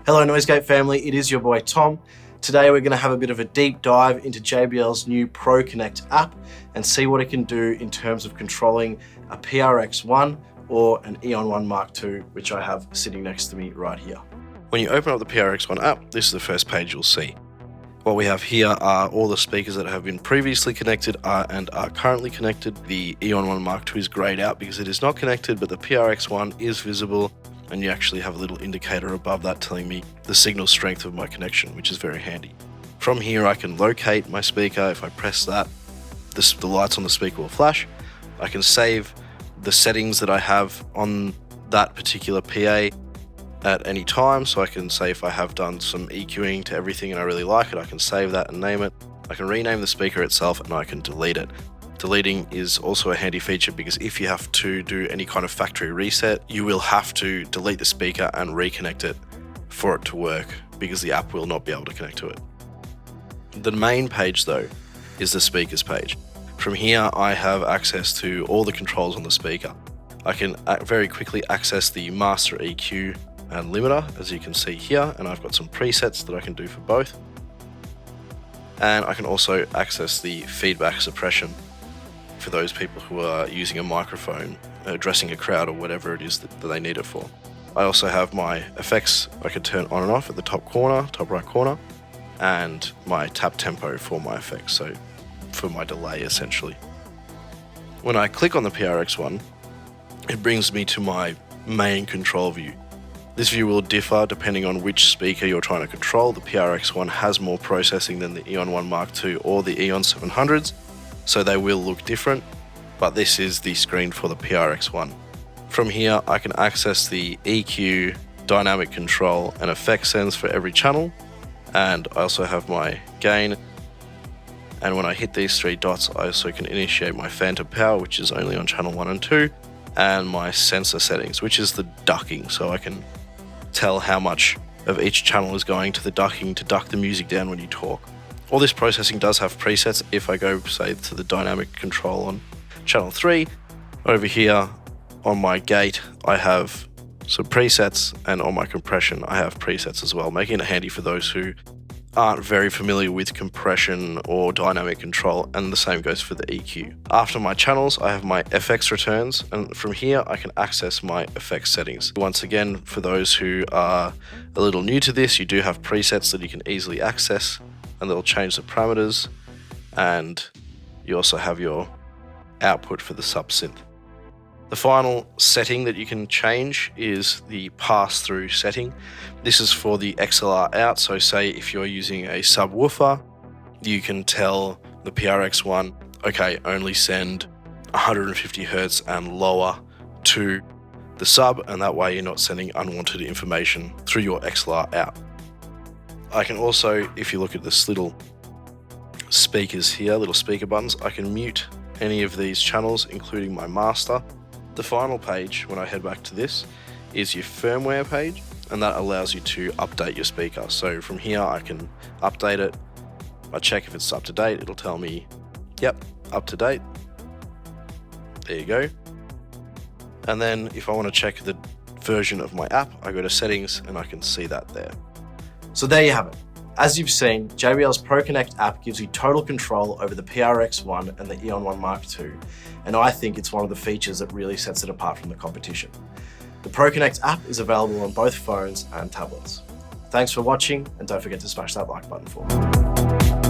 Hello Noisegate family, it is your boy Tom. Today we're going to have a bit of a deep dive into JBL's new PRXONE app and see what it can do in terms of controlling a PRX One or an Eon One MkII, which I have sitting next to me right here. When you open up the PRXONE app, this is the first page you'll see. What we have here are all the speakers that have been previously connected and are currently connected. The Eon One MkII is grayed out because it is not connected, but the PRX One is visible, and you actually have a little indicator above that telling me the signal strength of my connection, which is very handy. From here I can locate my speaker. If I press that, the lights on the speaker will flash. I can save the settings that I have on that particular PA at any time, so I can say if I have done some EQing to everything and I really like it, I can save that and name it. I can rename the speaker itself and I can delete it. Deleting is also a handy feature because if you have to do any kind of factory reset, you will have to delete the speaker and reconnect it for it to work because the app will not be able to connect to it. The main page though is the speakers page. From here I have access to all the controls on the speaker. I can very quickly access the master EQ and limiter, as you can see here, and I've got some presets that I can do for both. And I can also access the feedback suppression for those people who are using a microphone, addressing a crowd or whatever it is that they need it for. I also have my effects I can turn on and off at the top right corner, and my tap tempo for my effects, so for my delay essentially. When I click on the PRX One, it brings me to my main control view. This view will differ depending on which speaker you're trying to control. The PRX One has more processing than the Eon One MkII or the Eon700s, so they will look different, but this is the screen for the PRX One. From here I can access the EQ, dynamic control and effect sends for every channel, and I also have my gain, and when I hit these three dots I also can initiate my phantom power, which is only on channel 1 and 2, and my sensor settings, which is the ducking, so I can tell how much of each channel is going to the ducking to duck the music down when you talk. All this processing does have presets. If I go, say, to the dynamic control on channel 3, over here on my gate I have some presets, and on my compression I have presets as well, making it handy for those who aren't very familiar with compression or dynamic control, and the same goes for the EQ. After my channels I have my FX returns, and from here I can access my effects settings. Once again, for those who are a little new to this, you do have presets that you can easily access, and they'll change the parameters, and you also have your output for the sub-synth. The final setting that you can change is the pass-through setting. This is for the XLR out, so say if you're using a subwoofer, you can tell the PRX One, okay, only send 150 Hz and lower to the sub, and that way you're not sending unwanted information through your XLR out. I can also, if you look at this little speakers here, little speaker buttons, I can mute any of these channels, including my master. The final page, when I head back to this, is your firmware page, and that allows you to update your speaker. So from here I can update it. I check if it's up to date, it'll tell me, yep, up to date. There you go. And then if I want to check the version of my app, I go to settings and I can see that there. So there you have it. As you've seen, JBL's PRXONE app gives you total control over the PRX One and the Eon One MkII, and I think it's one of the features that really sets it apart from the competition. The PRXONE app is available on both phones and tablets. Thanks for watching, and don't forget to smash that like button for me.